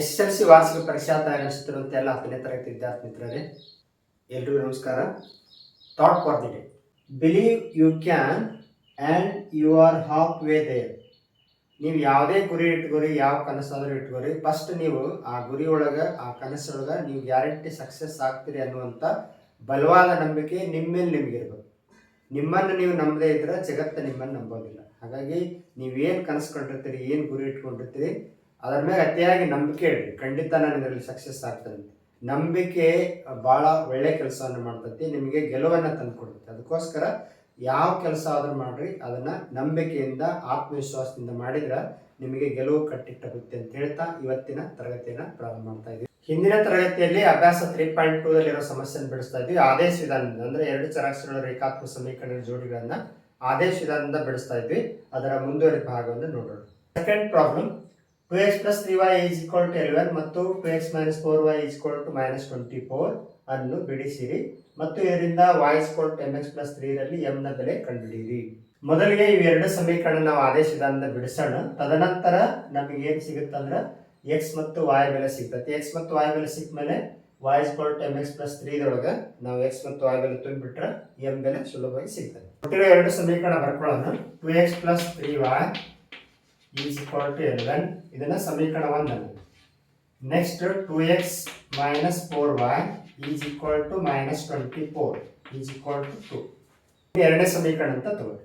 SSLC ವಾರ್ಷಿಕ ಪರೀಕ್ಷಾ ತಯಾರಿ ನಡೆಸುತ್ತಿರುವಂಥ ಎಲ್ಲ 10ನೇ ತರಗತಿ ವಿದ್ಯಾರ್ಥಿ ಮಿತ್ರರೇ, ಎಲ್ರಿಗೂ ನಮಸ್ಕಾರ. Thought for the day: believe you can and you are halfway there. ನೀವು ಯಾವುದೇ ಗುರಿ ಇಟ್ಕೋರಿ, ಯಾವ ಕನಸಾದರೂ ಇಟ್ಕೋರಿ, ಫಸ್ಟ್ ನೀವು ಆ ಗುರಿ ಒಳಗೆ, ಆ ಕನಸೊಳಗೆ ನೀವು ಗ್ಯಾರಂಟಿ ಸಕ್ಸಸ್ ಆಗ್ತೀರಿ ಅನ್ನುವಂಥ ಬಲವಾದ ನಂಬಿಕೆ ನಿಮ್ಮ ಮೇಲೆ ನಿಮಗಿರ್ಬೇಕು. ನಿಮ್ಮನ್ನು ನೀವು ನಂಬದೇ ಇದ್ರೆ ಜಗತ್ತು ನಿಮ್ಮನ್ನು ನಂಬೋದಿಲ್ಲ. ಹಾಗಾಗಿ ನೀವೇನು ಕನಸ್ಕೊಂಡಿರ್ತೀರಿ, ಏನು ಗುರಿ ಇಟ್ಕೊಂಡಿರ್ತೀರಿ, ಅದರ ಮೇಲೆ ಅತಿಯಾಗಿ ನಂಬಿಕೆ ಇಡ್ರಿ. ಖಂಡಿತ ನಾನು ಇದರಲ್ಲಿ ಸಕ್ಸಸ್ ಆಗ್ತದೆ. ನಂಬಿಕೆ ಭಾಳ ಒಳ್ಳೆ ಕೆಲಸವನ್ನು ಮಾಡ್ತೈತಿ, ನಿಮಗೆ ಗೆಲುವನ್ನು ತಂದು ಕೊಡ್ತೈತಿ. ಅದಕ್ಕೋಸ್ಕರ ಯಾವ ಕೆಲಸ ಆದರೂ ಮಾಡಿರಿ, ಅದನ್ನು ನಂಬಿಕೆಯಿಂದ, ಆತ್ಮವಿಶ್ವಾಸದಿಂದ ಮಾಡಿದ್ರೆ ನಿಮಗೆ ಗೆಲುವು ಕಟ್ಟಿಟ್ಟಗುತ್ತೆ ಅಂತ ಹೇಳ್ತಾ ಇವತ್ತಿನ ತರಗತಿಯನ್ನು ಪ್ರಾರಂಭ ಮಾಡ್ತಾ ಇದ್ದೀವಿ. ಹಿಂದಿನ ತರಗತಿಯಲ್ಲಿ ಅಭ್ಯಾಸ 3.2ದಲ್ಲಿರೋ ಸಮಸ್ಯೆಯನ್ನು ಬಿಡಿಸ್ತಾ ಇದ್ವಿ. ಆದೇಶ ವಿಧಾನದಿಂದ, ಅಂದರೆ ಎರಡು ಚರಾಕ್ಷರಗಳ ರೇಖಾತ್ಮಕ ಸಮೀಕರಣದ ಜೋಡಿಗಳನ್ನು ಆದೇಶ ವಿಧಾನದಿಂದ ಬಿಡಿಸ್ತಾ ಇದ್ವಿ. ಅದರ ಮುಂದುವರಿದ ಭಾಗವನ್ನು ನೋಡೋಣ. Second problem: 2x plus 3y is equal to 11 ಮತ್ತು 2x minus 4y is equal to minus 24 ಅನ್ನು ಬಿಡಿಸಿರಿ ಮತ್ತು ಇದರಿಂದ y is equal to mx plus 3 ರಲ್ಲಿ m ನ ಬೆಲೆ ಕಂಡುಹಿಡಿಯಿರಿ. ಮೊದಲಿಗೆ ಇವೆರಡು ಸಮೀಕರಣ ನಾವು ಆದೇಶ ವಿಧಾನದಿಂದ ಬಿಡಿಸೋಣ. ತದನಂತರ ನಮಗೆ ಏನು ಸಿಗುತ್ತಂದ್ರೆ x ಮತ್ತು y ಬೆಲೆ ಸಿಗ್ತದೆ. x ಮತ್ತು y ಬೆಲೆ ಸಿಕ್ಕ ಮೇಲೆ y is equal to mx plus 3 ದೊಳಗೆ ನಾವು x ಮತ್ತು y ಬೆಲೆ ತುಂಬಿಬಿಟ್ರೆ m ಬೆಲೆ ಸುಲಭವಾಗಿ ಸಿಗ್ತದೆ. ಒಟ್ಟಿಗೆ ಎರಡು ಸಮೀಕರಣ ಬರ್ಕೊಳ್ಳೋಣ. 2x plus 3y is equal to 11. ಇದನ್ನ ಸಮೀಕರಣ 1 ಅನ್ನು. Next 2x minus 4y is equal to minus 24 is equal to 2. ಎರಡನೇ ಸಮೀಕರಣ ಅಂತ ತಗೊಳ್ಳಿ.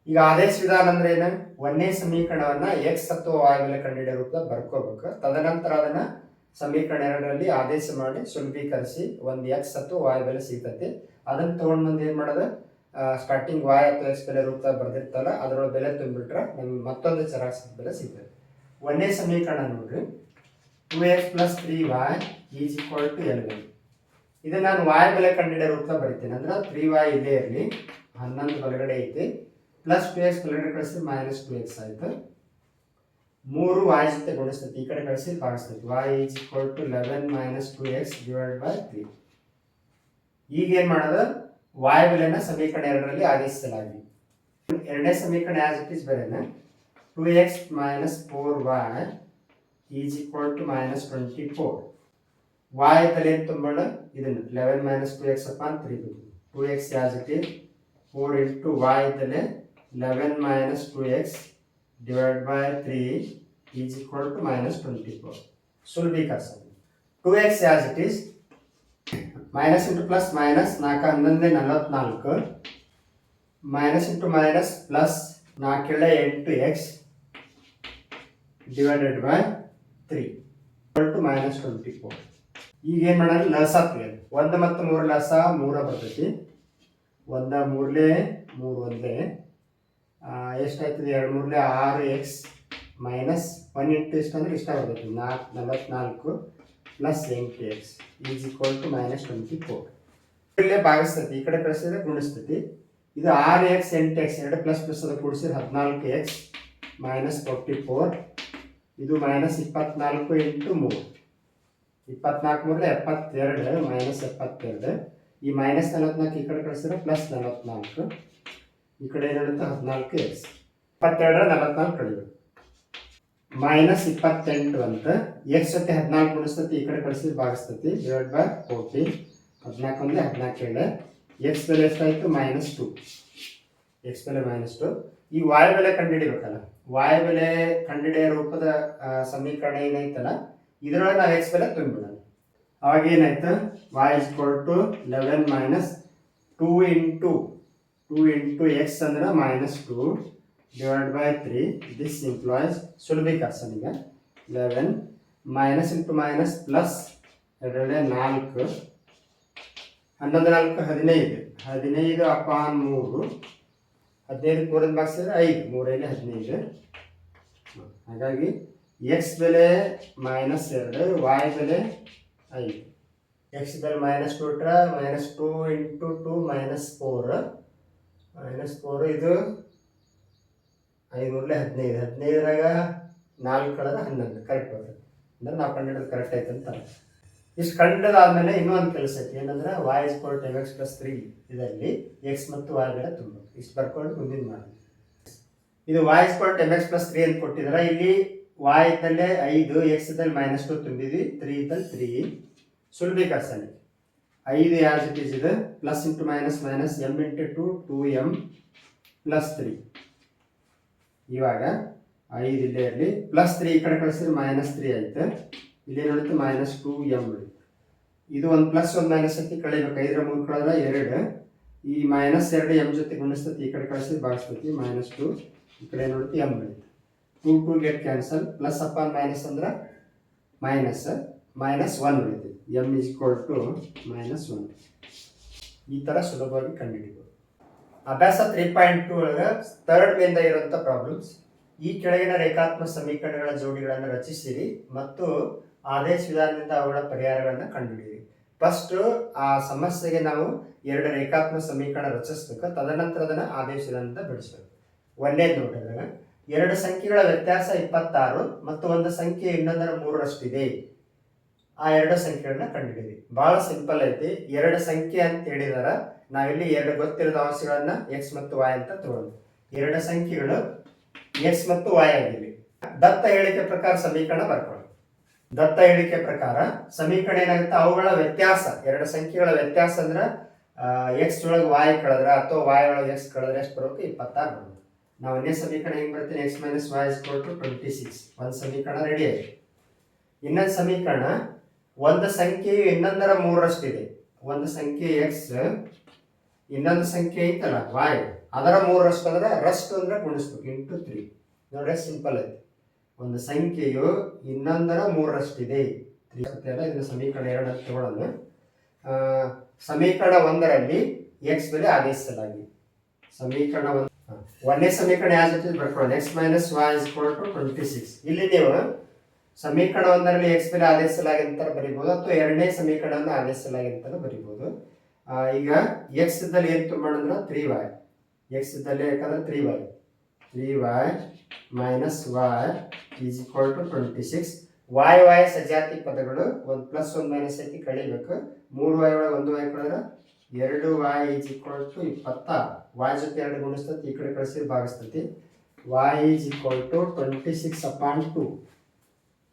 ಈಗ ಆದೇಶ ವಿಧಾನ ಅಂದ್ರೆ ಏನು? ಒಂದನೇ ಸಮೀಕರಣವನ್ನ x ಅಥವಾ y ಬೆಲೆ ಕಂಡುಹಿಡಿಯೋ ರೂಪದಲ್ಲಿ ಬರ್ಕೋಬೇಕು. ತದನಂತರ ಅದನ್ನ ಸಮೀಕರಣ 2ರಲ್ಲಿ ಆದೇಶ ಮಾಡಿ ಸುಲಭೀಕರಿಸಿ ಒಂದು x ಅಥವಾ y ಬೆಲೆ ಸಿಗ್ತೈತಿ. ಅದನ್ನ ತಗೊಂಡು ಬಂದು ಏನು ಮಾಡೋದು, ಸ್ಟಾರ್ಟಿಂಗ್ y ಅಥವಾ x ಬೆಲೆ ರೂಪದಲ್ಲಿ ಬರ್ದಿರ್ತಲ್ಲ, ಅದರೊಳಗೆ ಬೆಲೆ ತುಂಬಿಟ್ರೆ ನಮ್ಗೆ ಮತ್ತೊಂದು ಚರಾಕ್ಷರ ಬೆಲೆ ಸಿಗ್ತದೆ. ಒಂದನೇ ಸಮೀಕರಣ ನೋಡ್ರಿ, 2x plus 3y is equal to 11. ಇದು ನಾನು y ಬೆಲೆ ಕಂಡುಹಿಡಿಯೋ ರೂಪದಲ್ಲಿ ಬರೀತೀನಿ. ಅಂದ್ರೆ 3y ಇಲ್ಲೇ ಇರಲಿ, 11 ಬಲಗಡೆ ಐತಿ, ಪ್ಲಸ್ 2x ಬಲಗಡೆ ಕಳಿಸಿ ಮೈನಸ್ 2x ಆಯ್ತು. 3 y ಜೊತೆ ಗುಣಿಸ್ತೈತಿ, ಈ ಕಡೆ ಕಳಿಸಿ ಭಾಗಿಸ್ತೈತಿ. y is equal to 11 minus 2x divided by 3. ಈಗ ಏನು ಮಾಡೋದು, y ಬೆಲೆನ ಸಮೀಕರಣ 2ರಲ್ಲಿ ಆದೇಶಿಸಲಾಗಿದೆ. ಎರಡನೇ ಸಮೀಕರಣ ಆಸ್ ಇಟ್ ಈಸ್ ಬರೆಯೋಣ. 2x minus 4y is equal to minus 24. y ಬೆಲೆ ತುಂಬೋಣ, ಇದನ್ನು 11 minus 2x upon 3 ಬರುತ್ತೆ. 2x as it is, 4 into y ಬೆಲೆ 11 minus 2x divided by 3 is equal to minus 24. ಸುಲಭೀಕರಿಸೋಣ. 2x as it is, minus into plus minus 4 11 44, minus into minus plus 4 8x divided by 3 equal to minus 24. ಈಗ ಏನು ಮಾಡೋಣ, ಲಸ ತೆಗೆದು 1 ಮತ್ತು 3 ಲಸ 3 ಬರ್ತೈತಿ. 1 3 3 ಒಂದೇ ಎಷ್ಟಾಯ್ತದೆ, 2 3 6x minus 1 into ಎಷ್ಟು ಅಂದರೆ ಇಷ್ಟ ಬರ್ತೈತಿ, 44 plus 8x is equal to minus 24. ಇಲ್ಲೇ ಭಾಗಿಸ್ತೈತಿ, ಈ ಕಡೆ ಕಳಿಸಿದ್ರೆ ಗುಣಿಸ್ತೈತಿ. ಇದು 6x 8x ಎರಡು ಪ್ಲಸ್ ಪ್ಲಸ್ ಅದು ಕೂಡಿಸಿದ್ರೆ 14x ಮೈನಸ್ 44. ಇದು ಮೈನಸ್ 24 ಇಂಟು 3, 24 3 72 ಮೈನಸ್ 72. ಈ ಮೈನಸ್ 44 ಈ ಕಡೆ ಕಳಿಸಿದ್ರೆ ಪ್ಲಸ್ 44, ಈ ಕಡೆ ಏನಿಡುತ್ತೆ 14x. 72 44 ಕಡಿಮೆ ಮೈನಸ್ 28 ಅಂತ. ಎಕ್ಸ್ ಜೊತೆ 14 ಗುಣಿಸ್ತೈತಿ, ಈ ಕಡೆ ಕಳಿಸಿದ್ರೆ ಭಾಗಿಸ್ತೈತಿ, ಡಿವೈಡ್ ಬೈ 40. 14 ಒಂದೇ 14. ಎಕ್ಸ್ ಬೆಲೆ ಎಷ್ಟಾಯಿತು, ಮೈನಸ್ 2. ಎಕ್ಸ್ ಬೆಲೆ ಮೈನಸ್ 2. ಈ ವಾಯು ಬೆಲೆ ಕಂಡುಹಿಡಿಬೇಕಲ್ಲ, ವಾಯು ಬೆಲೆ ಕಂಡುಹಿಡಿಯೋ ರೂಪದ ಸಮೀಕರಣ ಏನೈತಲ್ಲ, ಇದರೊಳಗೆ ನಾವು ಎಕ್ಸ್ ಬೆಲೆ ತುಂಬಿಡೋಣ. ಅವಾಗ ಏನಾಯ್ತು, y is equal to 11 minus 2 into x ಅಂದ್ರೆ minus 2 divided by 3. this implies ಸುಲಭೀಕರಿಸೋಣ. ಈಗ 11 minus into minus plus 2 4, 11 4 15, 15 upon 3, 15 3 ಭಾಗಿಸಿದ್ರೆ 5, 3 15. ಹಾಗಾಗಿ ಎಕ್ಸ್ ಬೆಲೆ ಮೈನಸ್ 2, y ಬೆಲೆ 5. ಎಕ್ಸ್ ಬೆಲೆ ಮೈನಸ್ 2 ಇಟ್ರೆ ಮೈನಸ್ 2 ಇಂಟು 2 ಮೈನಸ್ 4, ಮೈನಸ್ 4 ಇದು 5 15, 15ರಾಗ 4 ಕಳೆದ್ರೆ 11 ಕರೆಕ್ಟ್ ಬರ್ತದೆ. ಅಂದ್ರೆ ನಾವು ಕಂಡುಹಿಡಿದು ಕರೆಕ್ಟ್ ಆಯ್ತು ಅಂತ. ಇಷ್ಟು ಕಂಡುಹಿಡಿದಾದ್ಮೇಲೆ ಇನ್ನೊಂದು ಕೆಲಸ ಐತಿ, ಏನಂದ್ರೆ y is equal to mx plus 3 ಇದರಲ್ಲಿ x ಮತ್ತು y ಬೆಲೆ ತುಂಬ ಇಷ್ಟು ಬರ್ಕೊಂಡು ಮುಂದಿನ ಮಾಡಿ. ಇದು y is equal to mx plus 3 ಅಂತ ಕೊಟ್ಟಿದ್ರೆ ಇಲ್ಲಿ y ಇದ್ದಲ್ಲೇ 5, x ಇದ್ದಲ್ಲಿ -2 ತುಂಬಿದ್ವಿ, 3 ಇದ್ದಲ್ಲಿ 3 ಸುಲಭೀಕರಿಸಲಿ. 5 ಆಸ್ ಇಟ್ ಈಸ್ ಇದೆ, plus into minus minus m into 2m plus 3. ಇವಾಗ 5 ಇಲ್ಲೇ ಇರಲಿ, ಪ್ಲಸ್ 3 ಈ ಕಡೆ ಕಳಿಸಿದ್ರೆ -3 ಆಯ್ತು. ಇಲ್ಲೇನು ಉಳಿತು -2m ಉಳಿತು. ಇದು ಒಂದು ಪ್ಲಸ್ ಒಂದು ಮೈನಸ್ ಐತಿ, ಕಳಿಬೇಕು. 5ರ 3 ಕಳೆದ್ರೆ 2, ಈ -2 m ಜೊತೆ ಗುಣಿಸ್ತೈತಿ, ಈ ಕಡೆ ಕಳಿಸಿದ್ರೆ ಭಾಗಿಸ್ತೈತಿ, -2 ಈ ಕಡೆ ಏನು ಉಳಿತು m ಉಳಿತು. 2 get cancel, plus upon minus ಅಂದ್ರೆ -1 ಉಳಿತೈತಿ. m is equal to -1. ಈ ಥರ ಸುಲಭವಾಗಿ ಕಂಡುಹಿಡಿಬೋದು. ಅಭ್ಯಾಸ 3.2 ಒಳಗೆ ಥರ್ಡ್ ಮೇನ್ದ ಇರುವಂಥ ಪ್ರಾಬ್ಲಮ್ಸ್. ಈ ಕೆಳಗಿನ ರೇಖಾತ್ಮಕ ಸಮೀಕರಣಗಳ ಜೋಡಿಗಳನ್ನು ರಚಿಸಿರಿ ಮತ್ತು ಆದೇಶ ವಿಧಾನದಿಂದ ಅವುಗಳ ಪರಿಹಾರಗಳನ್ನು ಕಂಡುಹಿಡಿಯಿರಿ. ಫಸ್ಟ್ ಆ ಸಮಸ್ಯೆಗೆ ನಾವು 2 ರೇಖಾತ್ಮಕ ಸಮೀಕರಣ ರಚಿಸಬೇಕು, ತದನಂತರ ಅದನ್ನು ಆದೇಶ ವಿಧಾನದಿಂದ ಬಿಡಿಸಬೇಕು. ಒಂದೇದು ನೋಡಿದಾಗ 2 ಸಂಖ್ಯೆಗಳ ವ್ಯತ್ಯಾಸ 26 ಮತ್ತು ಒಂದು ಸಂಖ್ಯೆ ಇನ್ನೊಂದರ 3ರಷ್ಟಿದೆ. ಆ 2 ಸಂಖ್ಯೆಗಳನ್ನ ಕಂಡುಹಿಡಿಯಿರಿ. ಭಾಳ ಸಿಂಪಲ್ ಐತಿ. 2 ಸಂಖ್ಯೆ ಅಂತ ಹೇಳಿದಾರ, ನಾವಿಲ್ಲಿ 2 ಗೊತ್ತಿರದ ಅಂಶಗಳನ್ನ x ಮತ್ತು y ಅಂತ ತಗೊಳ್ಳೋದು. 2 ಸಂಖ್ಯೆಗಳು x ಮತ್ತು y ಆಗಿರಲಿ. ದತ್ತ ಹೇಳಿಕೆ ಪ್ರಕಾರ ಸಮೀಕರಣ ಬರ್ಕೊಳ್ಳಿ. ದತ್ತ ಹೇಳಿಕೆ ಪ್ರಕಾರ ಸಮೀಕರಣ ಏನಾಗುತ್ತೆ, ಅವುಗಳ ವ್ಯತ್ಯಾಸ, 2 ಸಂಖ್ಯೆಗಳ ವ್ಯತ್ಯಾಸ ಅಂದ್ರೆ x ಒಳಗೆ y ಕಳೆದ್ರೆ ಅಥವಾ y ಒಳಗೆ x ಕಳೆದ್ರೆ ಎಷ್ಟು ಬರೋಕೆ 26 ಬರೋದು. ನಾವು ಒಂದೇ ಸಮೀಕರಣ ಹೆಂಗೆ ಬರ್ತೀನಿ, x - y = 26. ಒಂದು ಸಮೀಕರಣ ರೆಡಿ ಆಯ್ತು. ಇನ್ನೊಂದು ಸಮೀಕರಣ, ಒಂದು ಸಂಖ್ಯೆಯು ಇನ್ನೊಂದರ 3ರಷ್ಟಿದೆ. ಒಂದು ಸಂಖ್ಯೆ x, ಇನ್ನೊಂದು ಸಂಖ್ಯೆ ಐತಲ್ಲ y, ಅದರ 3ರಷ್ಟು ಅಂದ್ರೆ ರಷ್ಟು ಅಂದ್ರೆ ಗುಣಿಸ್ಬೇಕು, ಇಂಟು 3. ನೋಡ್ರೆ ಸಿಂಪಲ್ ಐತಿ. ಒಂದು ಸಂಖ್ಯೆಯು ಇನ್ನೊಂದರ 3ರಷ್ಟಿದೆ. ಇದನ್ನು ಸಮೀಕರಣ 2 ಅಂತ ತಗೊಳ್ಳೋಣ. ಸಮೀಕರಣ 1ರಲ್ಲಿ x ಬೆಲೆ ಆದೇಶಿಸಲಾಗಿದೆ. ಸಮೀಕರಣ 1 ಒಂದೇ ಸಮೀಕರಣ ಯಾವ ಜೊತೆ ಬರ್ಕೊಳ್ಳೋಣ, x - y = 26. ಇಲ್ಲಿ ನೀವು ಸಮೀಕರಣ 1ರಲ್ಲಿ x ಬೆಲೆ ಆದೇಶಿಸಲಾಗಿದೆ ಅಂತ ಬರೀಬಹುದು, ಅಥವಾ ಎರಡನೇ ಸಮೀಕರಣವನ್ನು ಆದೇಶಿಸಲಾಗಿದೆ ಅಂತ ಬರೀಬಹುದು. ಈಗ x ಇದ್ದಲ್ಲಿ ಏನು ತುಂಬೋಣ ಅಂದ್ರೆ 3y. x ಇದ್ದಲ್ಲಿ ಯಾಕಂದ್ರೆ 3y - y = 26. y ಸಜಾತಿ ಪದಗಳು, ಒಂದು ಪ್ಲಸ್ ಒಂದು ಮೈನಸ್ ಐತಿ, ಕಳಿಬೇಕು. 3y ಒಳಗೆ 1y ಕಳೆದ್ರೆ 2y = 26. y ಜೊತೆ 2 ಗುಣಿಸ್ತೈತಿ, ಈ ಕಡೆ ಕಳಿಸಿದ್ರೆ ಭಾಗಿಸ್ತೈತಿ. y = 26/2.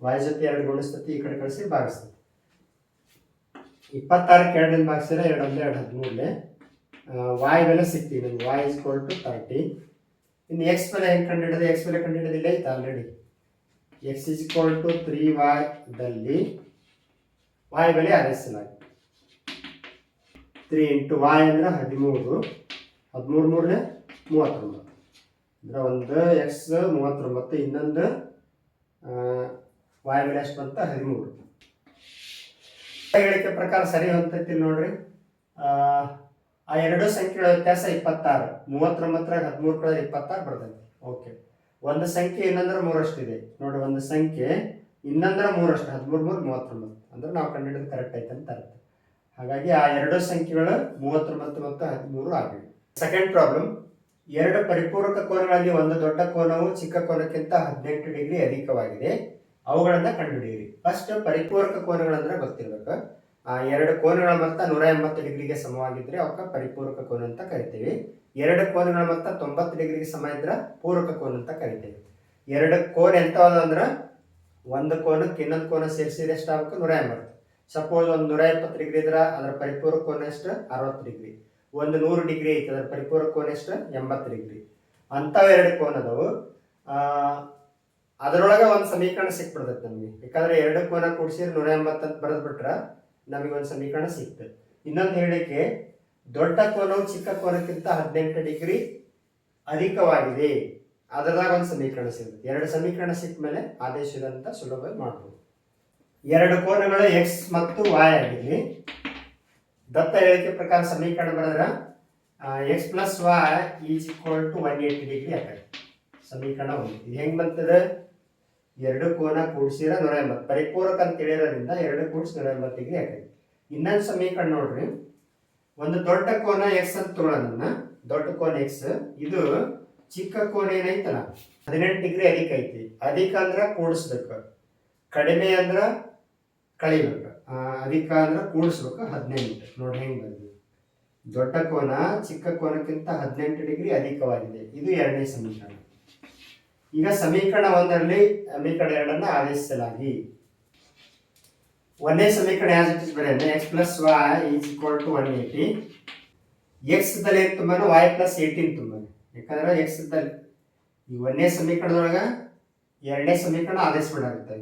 y ಜೊತೆ 2 ಗುಣಿಸ್ತೈತಿ, ಈ ಕಡೆ ಕಳಿಸಿ ಭಾಗಿಸ್ತೈತಿ. 26ಕ್ಕೆ 2 ಭಾಗಿಸಿದ್ರೆ 2 × 2 13. y ಬೆಲೆ ಸಿಗ್ತೀವಿ ನಮ್ಗೆ, y = 30. ಇನ್ನು x ಬೆಲೆ ಹೆಂಗೆ ಕಂಡುಹಿಡಿದು, x ಬೆಲೆ ಕಂಡುಹಿಡಿದಿಲ್ಲ ಐತೆ ಆಲ್ರೆಡಿ. x = 3y ದಲ್ಲಿ y ಬೆಲೆ ಆದೇಶಿಸಲಾಗಿದೆ. 3 × y ಅಂದ್ರೆ 13, 13 × 3 39. ಅಂದ್ರೆ ಒಂದು x 39, ಇನ್ನೊಂದು y ಬೆಲೆ ಎಷ್ಟು ಬಂತ 13. ಹೇಳಿಕೆ ಪ್ರಕಾರ ಸರಿ ಹೊಂದೈತಿ ನೋಡ್ರಿ. ಆ 2 ಸಂಖ್ಯೆಗಳ ವ್ಯತ್ಯಾಸ 26. 39ರಾಗ 13 ಕಳೆದ್ರೆ 26 ಬರ್ತೈತಿ. ಓಕೆ. ಒಂದು ಸಂಖ್ಯೆ ಇನ್ನೊಂದರ 3ರಷ್ಟಿದೆ ನೋಡಿ. ಒಂದು ಸಂಖ್ಯೆ ಇನ್ನೊಂದರ 3ರಷ್ಟು, 13 - 3 39. ಅಂದ್ರೆ ನಾವು ಕಂಡುಹಿಡಿದು ಕರೆಕ್ಟ್ ಐತೆ ಅಂತ ಅರ್ಥ. ಹಾಗಾಗಿ ಆ 2 ಸಂಖ್ಯೆಗಳು 39 ಮತ್ತು 13 ಆಗಿವೆ. ಸೆಕೆಂಡ್ ಪ್ರಾಬ್ಲಮ್, 2 ಪರಿಪೂರಕ ಕೋನಗಳಲ್ಲಿ ಒಂದು ದೊಡ್ಡ ಕೋನವು ಚಿಕ್ಕ ಕೋನಕ್ಕಿಂತ 18 ಡಿಗ್ರಿ ಅಧಿಕವಾಗಿದೆ. ಅವುಗಳನ್ನ ಕಂಡುಹಿಡಿಯಿರಿ. ಫಸ್ಟ್ ಪರಿಪೂರಕ ಕೋನಗಳಂದ್ರೆ ಗೊತ್ತಿರ್ಬೇಕು. 2 ಕೋನಗಳ ಮೊತ್ತ 180 ಡಿಗ್ರಿಗೆ ಸಮವಾಗಿದ್ರೆ ಅವಕ್ಕೆ ಪರಿಪೂರಕ ಕೋನ ಅಂತ ಕರಿತೀವಿ. 2 ಕೋನಗಳ ಮೊತ್ತ 90 ಡಿಗ್ರಿಗೆ ಸಮ ಇದ್ರೆ ಪೂರಕ ಕೋನ ಅಂತ ಕರಿತೀವಿ. 2 ಕೋನ ಎಂಥದ್ದು ಅಂದ್ರೆ, ಒಂದು ಕೋನಕ್ಕೆ ಇನ್ನೊಂದು ಕೋನ ಸೇರಿಸಿದ್ರೆ ಎಷ್ಟು ಆಗಬೇಕು, 180. ಸಪೋಸ್ ಒಂದು 120 ಡಿಗ್ರಿ ಇದ್ರೆ ಅದರ ಪರಿಪೂರಕ ಕೋನ ಎಷ್ಟು, 60 ಡಿಗ್ರಿ. ಒಂದು 100 ಡಿಗ್ರಿ ಐತೆ, ಅದರ ಪರಿಪೂರಕ ಕೋನ ಎಷ್ಟು, 80 ಡಿಗ್ರಿ. ಅಂಥವು 2 ಕೋನ ಅದಾವು. ಅದರೊಳಗೆ ಒಂದು ಸಮೀಕರಣ ಸಿಕ್ಬಿಡ್ತೈತೆ ನಮಗೆ. ಯಾಕಂದ್ರೆ 2 ಕೋನ ಕೂಡಿಸಿದ್ರೆ 180 ಅಂತ ಬರೆದು ಬಿಟ್ರೆ ನಮಗೆ ಒಂದು ಸಮೀಕರಣ ಸಿಕ್ತದೆ. ಇನ್ನೊಂದು ಹೇಳಿಕೆ, ದೊಡ್ಡ ಕೋನವು ಚಿಕ್ಕ ಕೋನಕ್ಕಿಂತ 18 ಡಿಗ್ರಿ ಅಧಿಕವಾಗಿದೆ. ಅದರದಾಗ ಒಂದು ಸಮೀಕರಣ ಸಿಗುತ್ತೆ. 2 ಸಮೀಕರಣ ಸಿಕ್ಕ ಮೇಲೆ ಆದೇಶದಂತ ಸುಲಭವಾಗಿ ಮಾಡ್ಬೋದು. 2 ಕೋನಗಳು x ಮತ್ತು y ಆಗಿರಲಿ. ದತ್ತ ಹೇಳಿಕೆ ಪ್ರಕಾರ ಸಮೀಕರಣ ಬರೆದ್ರೆ x + y = 180 ಡಿಗ್ರಿ ಆಗ್ತದೆ. ಸಮೀಕರಣ 1. ಇದು ಹೆಂಗೆ ಬರ್ತದೆ, 2 ಕೋನ ಕೂಡಿಸಿದ್ರೆ 180, ಪರಿಪೂರಕ ಅಂತ ಹೇಳಿರೋದ್ರಿಂದ 2 ಕೂಡಿಸಿ 180 ಡಿಗ್ರಿ ಆಗ್ತದೆ. ಇನ್ನೊಂದು ಸಮೀಕರಣ ನೋಡ್ರಿ, ಒಂದು ದೊಡ್ಡ ಕೋನ x ಅಂತ ತಗೊಳ್ಳೋಣ. ದೊಡ್ಡ ಕೋನ x, ಇದು ಚಿಕ್ಕ ಕೋನ ಏನೈತಲ್ಲ 18 ಡಿಗ್ರಿ ಅಧಿಕ ಐತಿ. ಅಧಿಕ ಅಂದ್ರೆ ಕೂಡಿಸ್ಬೇಕು, ಕಡಿಮೆ ಅಂದ್ರೆ ಕಳಿಬೇಕು, ಅಧಿಕ ಅಂದ್ರೆ ಕೂಡಿಸ್ಬೇಕು 18. ನೋಡಿ ಹೆಂಗೆ ಬಂದಿದೆ. ದೊಡ್ಡ ಕೋನ ಚಿಕ್ಕ ಕೋನಕ್ಕಿಂತ 18 ಡಿಗ್ರಿ ಅಧಿಕವಾಗಿದೆ. ಇದು ಎರಡನೇ ಸಮೀಕರಣ. ಈಗ ಸಮೀಕರಣ 1ರಲ್ಲಿ ಸಮೀಕರಣ 2 ಆದೇಶಿಸಲಾಗಿ ಒಂದೇ ಸಮೀಕರಣ ಆಸ್ ಇಟ್ ಇಸ್ ಬರೆಯೋಣ x plus y is equal to 180. x ದಲ್ಲಿ ಏನು ತುಂಬಾನು y ಪ್ಲಸ್ 18 ತುಂಬಾನು. ಯಾಕಂದ್ರೆ x ದಲ್ಲಿ ಈ ಒಂದೇ ಸಮೀಕರಣದೊಳಗ ಎರಡನೇ ಸಮೀಕರಣ ಆದೇಶ ಮಾಡಾಗುತ್ತೆ.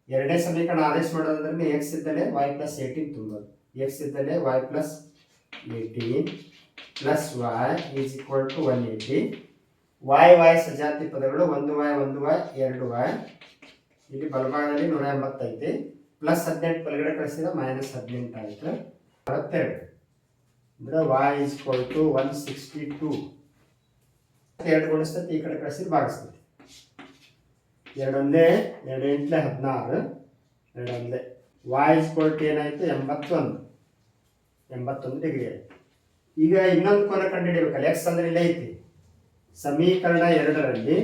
ಎರಡನೇ ಸಮೀಕರಣ ಆದೇಶ ಮಾಡೋದಂದ್ರೆ x ಇದ್ದಲ್ಲಿ y ಪ್ಲಸ್ 18 ತುಂಬೋದು. x ಇದ್ದಲ್ಲಿ y plus 18 plus y is equal to 180. y ಸಜಾತಿ ಪದಗಳು 1y 2y ಇಲ್ಲಿ ಬಲಭಾಗದಲ್ಲಿ 180 ಐತಿ. ಪ್ಲಸ್ 18 ಬಲಗಡೆ ಕಳಿಸಿದ -18 ಆಯಿತು. 62 ಅಂದ್ರೆ y ಈಸ್ ಈಕ್ವಲ್ ಟು 162. 2 ಗುಣಿಸ್ತೈತಿ, ಈ ಕಡೆ ಕಳಿಸಿದ ಭಾಗಿಸ್ತೈತಿ. 2 ಒಂದೇ 2 ಎಂಟ್ಲೆ 16, 2 ಒಂದೇ y ಈಸ್ ಈಕ್ವಲ್ ಟು ಏನಾಯಿತು 81 ಡಿಗ್ರಿ ಆಯಿತು. ಈಗ ಇನ್ನೊಂದು ಕೋನ ಕಂಡುಹಿಡಿಯಬೇಕಲ್ಲ, x ಅಂದ್ರೆ ಇಲ್ಲೇ ಐತಿ. ಸಮೀಕರಣ 2ರಲ್ಲಿ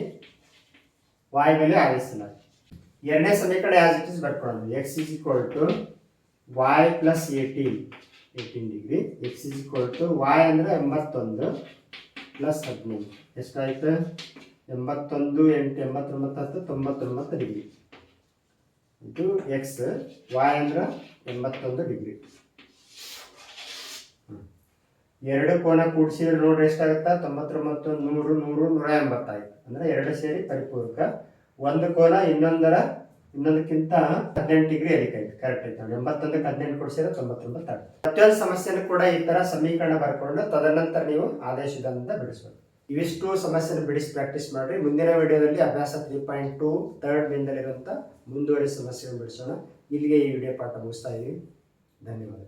y ಬೆಲೆ ಆದೇಶಿಸಲಾಗಿದೆ. ಎರಡನೇ ಸಮೀಕರಣ ಆಸ್ ಇಟ್ ಇಸ್ ಬರ್ಕೊಳ್ಳೋಣ. x is equal to y plus 18 degree. x is equal to y ಅಂದರೆ 81 ಪ್ಲಸ್ 18 ಎಷ್ಟಾಯ್ತು? 81 8 89 99 ಡಿಗ್ರಿ. ಇದು x, y ಅಂದ್ರೆ 81 ಡಿಗ್ರಿ. ಎರಡು ಕೋನ ಕೂಡಿಸಿದ್ರೆ ನೋಡ್ರಿ ಎಷ್ಟಾಗುತ್ತಾ? 99 100 100 180 ಆಯ್ತು. ಅಂದ್ರೆ ಎರಡು ಸೇರಿ ಪರಿಪೂರಕ. ಒಂದು ಕೋನ ಇನ್ನೊಂದಕ್ಕಿಂತ 18 ಡಿಗ್ರಿ ಅದಕ್ಕಾಯ್ತು. ಕರೆಕ್ಟ್ ಆಯ್ತು. 81ಕ್ಕೆ 18 ಕೊಡಿಸಿದ್ರೆ 99 ಆಗುತ್ತೆ. ಪ್ರತಿಯೊಂದು ಸಮಸ್ಯೆನೂ ಕೂಡ ಈ ತರ ಸಮೀಕರಣ ಬರ್ಕೊಂಡು ತದನಂತರ ನೀವು ಆದೇಶದಿಂದ ಬಿಡಿಸಬೇಕು. ಇವಿಷ್ಟು ಸಮಸ್ಯೆನ ಬಿಡಿಸಿ ಪ್ರಾಕ್ಟೀಸ್ ಮಾಡಿ. ಮುಂದಿನ ವಿಡಿಯೋದಲ್ಲಿ ಅಭ್ಯಾಸ 3.2 ಥರ್ಡ್ ಬಿಂದಲ್ಲಿರುವಂಥ ಮುಂದುವರಿ ಸಮಸ್ಯೆಯನ್ನು ಬಿಡಿಸೋಣ. ಇಲ್ಲಿಗೆ ಈ ವಿಡಿಯೋ ಪಾಠ ಮುಗಿಸ್ತಾ ಇದ್ದೀವಿ. ಧನ್ಯವಾದ.